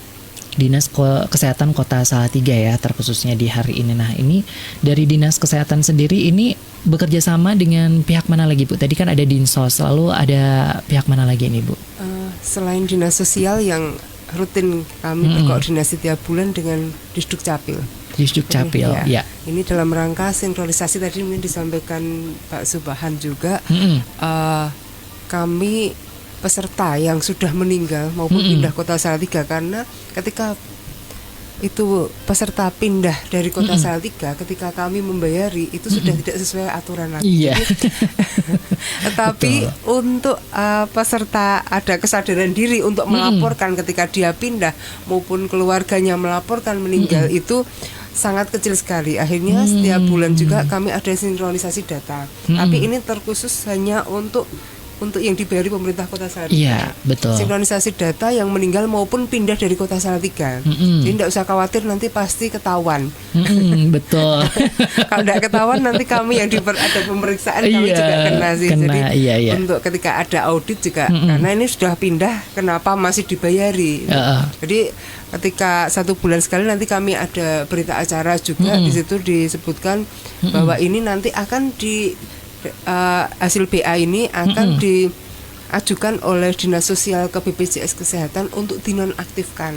Dinas Kesehatan Kota Salatiga ya, terkhususnya di hari ini. Nah, ini dari Dinas Kesehatan sendiri ini bekerja sama dengan pihak mana lagi Bu? Tadi kan ada Dinsos, lalu ada pihak mana lagi ini Bu? Selain Dinas Sosial yang rutin kami berkoordinasi tiap bulan dengan Disduk Capil. Disduk Capil, ya. Ini dalam rangka sinkronisasi tadi mungkin disampaikan Pak Subahan juga. Kami peserta yang sudah meninggal maupun pindah Kota Salatiga, karena ketika itu peserta pindah dari Kota Salatiga, ketika kami membayari itu sudah tidak sesuai aturan lagi. Tetapi untuk peserta ada kesadaran diri untuk melaporkan ketika dia pindah maupun keluarganya melaporkan meninggal itu sangat kecil sekali. Akhirnya setiap bulan juga kami ada sinkronisasi data. Tapi ini terkhusus hanya untuk yang dibayari pemerintah Kota Salatiga. Iya, betul. Sinkronisasi data yang meninggal maupun pindah dari Kota Salatiga. Jadi tidak usah khawatir, nanti pasti ketahuan. Betul. Kalau tidak ketahuan nanti kami yang ada pemeriksaan kami juga kena sih. Jadi untuk ketika ada audit juga, karena ini sudah pindah, kenapa masih dibayari? Jadi ketika 1 bulan sekali nanti kami ada berita acara juga, di situ disebutkan bahwa ini nanti akan hasil BA ini akan diajukan oleh Dinas Sosial ke BPJS Kesehatan untuk dinonaktifkan.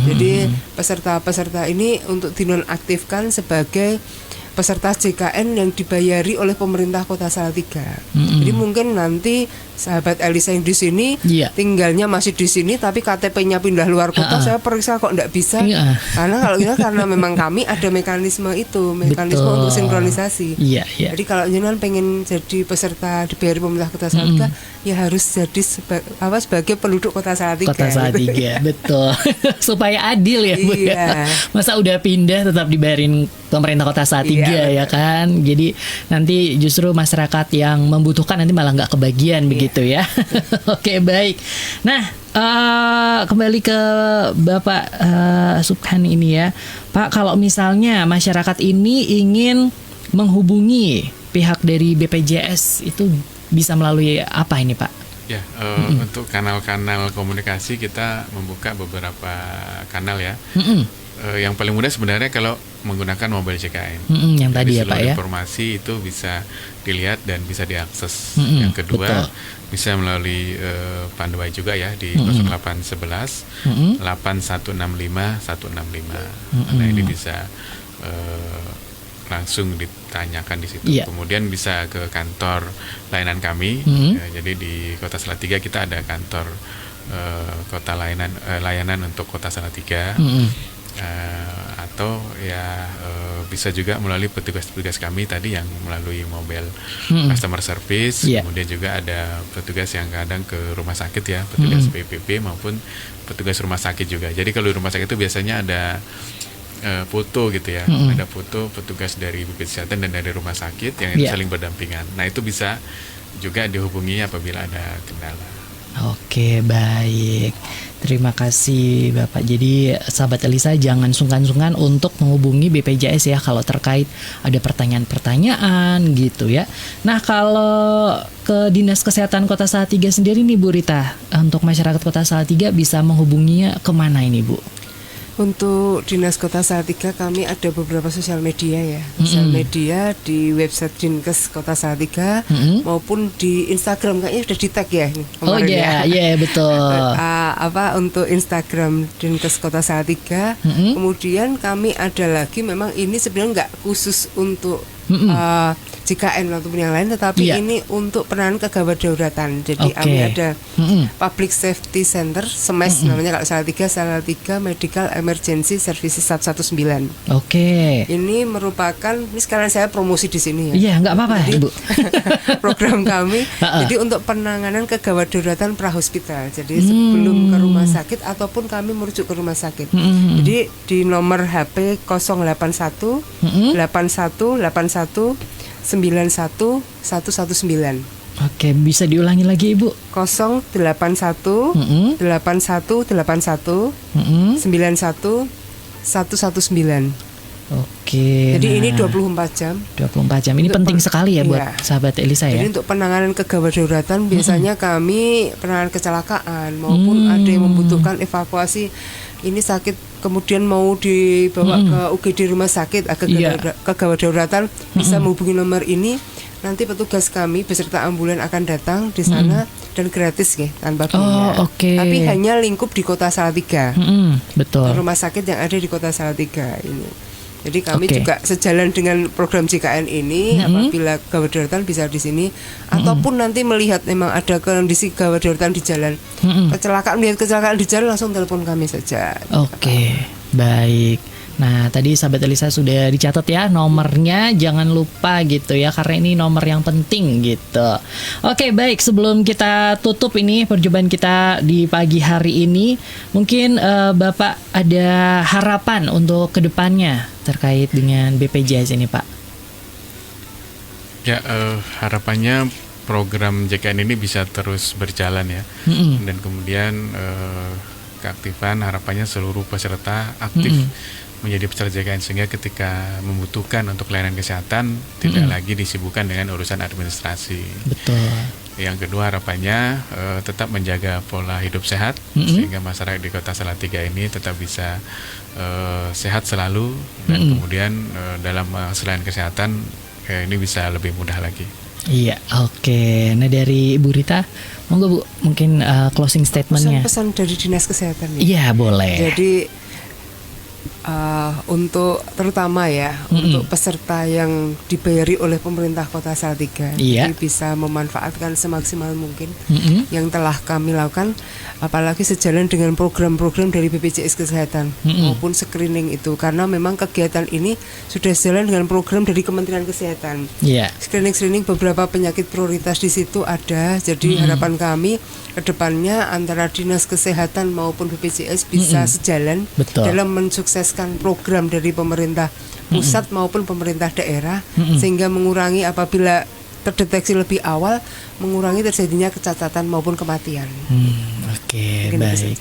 Jadi peserta-peserta ini untuk dinonaktifkan sebagai peserta JKN yang dibayari oleh pemerintah Kota Salatiga. Jadi mungkin nanti sahabat Elisa yang di sini tinggalnya masih di sini tapi KTP-nya pindah luar kota, saya periksa kok enggak bisa. Karena kalau kita karena memang kami ada mekanisme untuk sinkronisasi. Jadi kalau jenengan pengen jadi peserta dibayari pemerintah Kota Salatiga, ya harus jadi sebagai penduduk Kota Salatiga. Kota Salatiga, betul. Supaya adil ya Bu ya. Masa udah pindah tetap dibayarin pemerintah Kota Salatiga ya kan. Jadi nanti justru masyarakat yang membutuhkan nanti malah nggak kebagian begitu ya. Oke, baik. Nah, kembali ke Bapak Subhan ini ya, Pak. Kalau misalnya masyarakat ini ingin menghubungi pihak dari BPJS itu bisa melalui apa ini Pak? Ya, untuk kanal-kanal komunikasi kita membuka beberapa kanal ya. Yang paling mudah sebenarnya kalau menggunakan mobile JKN. Yang tadi ya Pak ya. Informasi itu bisa dilihat dan bisa diakses. Yang kedua, bisa melalui Panduai juga ya di 0811 8165 165. Nah ini bisa langsung ditanyakan di situ. Kemudian bisa ke kantor layanan kami. Jadi di Kota Salatiga kita ada kantor kota layanan untuk Kota Salatiga. Atau ya bisa juga melalui petugas-petugas kami tadi yang melalui mobile customer service. Kemudian juga ada petugas yang kadang ke rumah sakit ya, petugas PPP maupun petugas rumah sakit juga. Jadi kalau di rumah sakit itu biasanya ada foto gitu ya, ada foto petugas dari BPJS Kesehatan dan dari rumah sakit yang saling berdampingan. Nah itu bisa juga dihubungi apabila ada kendala. Oke, baik. Terima kasih Bapak. Jadi sahabat Elisa jangan sungkan-sungkan untuk menghubungi BPJS ya kalau terkait ada pertanyaan-pertanyaan gitu ya. Nah kalau ke Dinas Kesehatan Kota Salatiga sendiri nih Bu Rita, untuk masyarakat Kota Salatiga bisa menghubunginya kemana ini Bu? Untuk Dinas Kota Salatiga kami ada beberapa sosial media ya. Sosial media di website Dinkes Kota Salatiga maupun di Instagram, kayaknya sudah di-tag ya kemarin. Iya betul. Untuk Instagram Dinkes Kota Salatiga. Kemudian kami ada lagi, memang ini sebenarnya nggak khusus untuk JKN ataupun yang lain, tetapi ini untuk penanganan kegawat dauratan. Jadi kami ada Public Safety Center SMES namanya kalau Salatiga Medical Emergency Services 119. Ini merupakan, ini sekarang saya promosi di sini ya. Iya, nggak apa-apa Ibu. Program kami. Jadi untuk penanganan kegawat dauratan prahospital. Jadi sebelum ke rumah sakit ataupun kami merujuk ke rumah sakit. Jadi di nomor HP 081 81 81 91 119. Oke, bisa diulangi lagi Ibu. 081 81 81 91 119. Oke. Jadi ini 24 jam. 24 jam. Ini penting sekali ya buat sahabat Elisa ya. Jadi untuk penanganan kegawat dauratan biasanya kami penanganan kecelakaan maupun ada yang membutuhkan evakuasi, ini sakit kemudian mau dibawa ke UGD rumah sakit kegawat dauratan, bisa menghubungi nomor ini. Nanti petugas kami beserta ambulan akan datang di sana dan gratis ya, tanpa biaya. Tapi hanya lingkup di Kota Salatiga. Betul. Rumah sakit yang ada di Kota Salatiga ini. Jadi kami juga sejalan dengan program JKN ini, apabila gawat dauratan bisa di sini, ataupun nanti melihat memang ada kondisi gawat dauratan di jalan, melihat kecelakaan di jalan, langsung telepon kami saja. Baik. Nah, tadi sahabat Elisa sudah dicatat ya nomornya, jangan lupa gitu ya, karena ini nomor yang penting gitu. Oke, baik, sebelum kita tutup ini perjumpaan kita di pagi hari ini, mungkin Bapak ada harapan untuk kedepannya terkait dengan BPJS ini, Pak? Ya, harapannya program JKN ini bisa terus berjalan ya, dan kemudian keaktifan harapannya seluruh peserta aktif menjadi peserta JKN, sehingga ketika membutuhkan untuk layanan kesehatan tidak lagi disibukkan dengan urusan administrasi. Betul. Yang kedua harapannya tetap menjaga pola hidup sehat, sehingga masyarakat di Kota Salatiga ini tetap bisa sehat selalu, dan kemudian dalam selain kesehatan ini bisa lebih mudah lagi. Iya, oke. Nah dari Ibu Rita, monggo Bu, mungkin closing statementnya. Pesan dari Dinas Kesehatan. Iya, boleh. Jadi untuk terutama ya untuk peserta yang dibayari oleh pemerintah Kota Salatiga, jadi bisa memanfaatkan semaksimal mungkin yang telah kami lakukan, apalagi sejalan dengan program-program dari BPJS Kesehatan maupun screening itu, karena memang kegiatan ini sudah sejalan dengan program dari Kementerian Kesehatan. Screening beberapa penyakit prioritas di situ ada. Jadi harapan kami kedepannya antara Dinas Kesehatan maupun BPJS bisa sejalan dalam mensukseskan program dari pemerintah pusat maupun pemerintah daerah, sehingga mengurangi apabila terdeteksi lebih awal, mengurangi terjadinya kecacatan maupun kematian. Baik.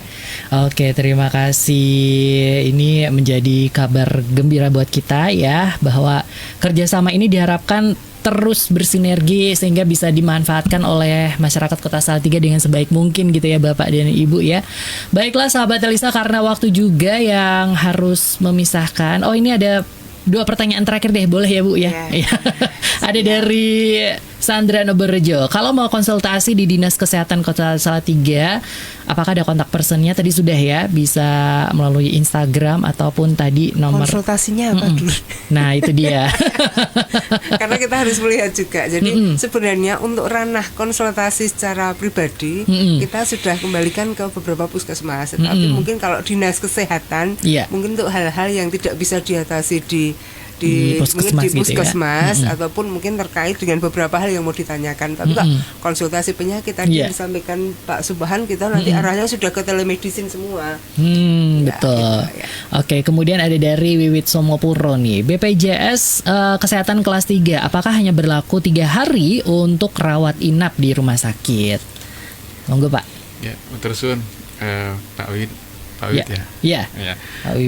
Oke, terima kasih. Ini menjadi kabar gembira buat kita ya, bahwa kerjasama ini diharapkan terus bersinergi sehingga bisa dimanfaatkan oleh masyarakat Kota Salatiga dengan sebaik mungkin gitu ya Bapak dan Ibu ya. Baiklah sahabat Elisa, karena waktu juga yang harus memisahkan. Oh, ini ada 2 pertanyaan terakhir deh, boleh ya Bu ya? Ada dari Sandra Noberjo, kalau mau konsultasi di Dinas Kesehatan Kota Salatiga, apakah ada kontak personnya? Tadi sudah ya, bisa melalui Instagram ataupun tadi nomor konsultasinya apa dulu? Nah itu dia. Karena kita harus melihat juga. Jadi sebenarnya untuk ranah konsultasi secara pribadi kita sudah kembalikan ke beberapa puskesmas. Tapi mungkin kalau Dinas Kesehatan mungkin untuk hal-hal yang tidak bisa diatasi di puskesmas ataupun mungkin terkait dengan beberapa hal yang mau ditanyakan. Tapi Pak, konsultasi penyakit tadi disampaikan Pak Subhan, kita nanti arahnya sudah ke telemedicine semua. Betul. Gitu, ya. Oke, kemudian ada dari Wiwit Somopuro nih. BPJS Kesehatan kelas 3, apakah hanya berlaku 3 hari untuk rawat inap di rumah sakit? Monggo Pak. Ya, tersun Pak Wid. Pak Wid ya.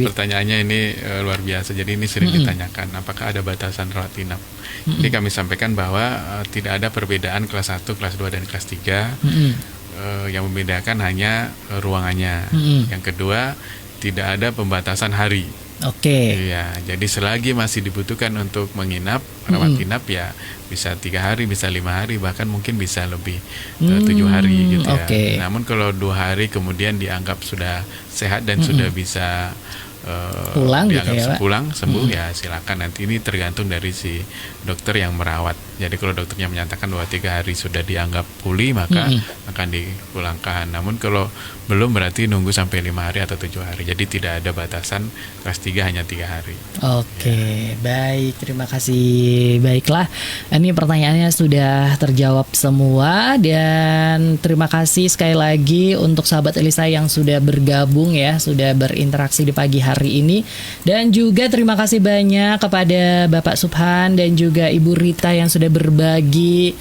Pertanyaannya ini luar biasa. Jadi ini sering ditanyakan, apakah ada batasan rawat inap? Jadi kami sampaikan bahwa tidak ada perbedaan kelas 1, kelas 2 dan kelas 3. Yang membedakan hanya ruangannya. Yang kedua, tidak ada pembatasan hari. Oke. Iya, jadi selagi masih dibutuhkan untuk menginap, rawat inap ya bisa 3 hari, bisa 5 hari, bahkan mungkin bisa lebih 7 hari gitu ya. Namun kalau 2 hari kemudian dianggap sudah sehat dan sudah bisa pulang dianggap gitu ya, pulang sembuh ya silakan. Nanti ini tergantung dari si dokter yang merawat. Jadi kalau dokternya menyatakan bahwa 3 hari sudah dianggap pulih, maka akan dipulangkan. Namun kalau belum, berarti nunggu sampai 5 hari atau 7 hari. Jadi tidak ada batasan, kelas 3 hanya 3 hari. Oke, baik, terima kasih. Baiklah, ini pertanyaannya sudah terjawab semua. Dan terima kasih sekali lagi untuk sahabat Elisa yang sudah bergabung ya, sudah berinteraksi di pagi hari ini. Dan juga terima kasih banyak kepada Bapak Subhan dan juga Ibu Rita yang sudah berbagi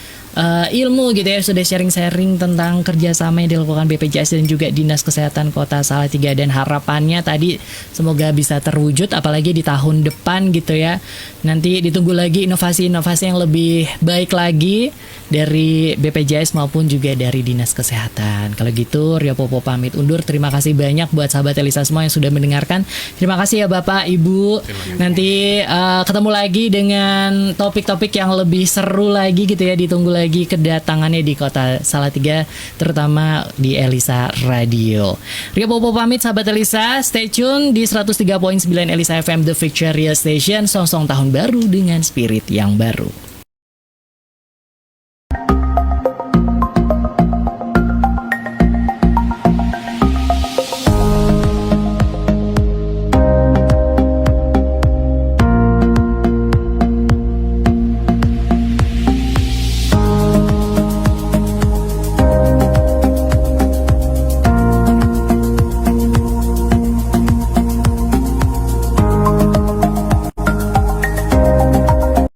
ilmu gitu ya, sudah sharing-sharing tentang kerjasama yang dilakukan BPJS dan juga Dinas Kesehatan Kota Salatiga, dan harapannya tadi semoga bisa terwujud apalagi di tahun depan gitu ya. Nanti ditunggu lagi inovasi-inovasi yang lebih baik lagi dari BPJS maupun juga dari Dinas Kesehatan. Kalau gitu Rio Popo pamit undur. Terima kasih banyak buat sahabat Elisa semua yang sudah mendengarkan. Terima kasih ya Bapak, Ibu. Nanti ketemu lagi dengan topik-topik yang lebih seru lagi gitu ya. Ditunggu lagi kedatangannya di Kota Salatiga, terutama di Elisa Radio. Rio Popo pamit sahabat Elisa. Stay tune di 103.9 Elisa FM The Victoria Station. Song-song tahun baru dengan spirit yang baru.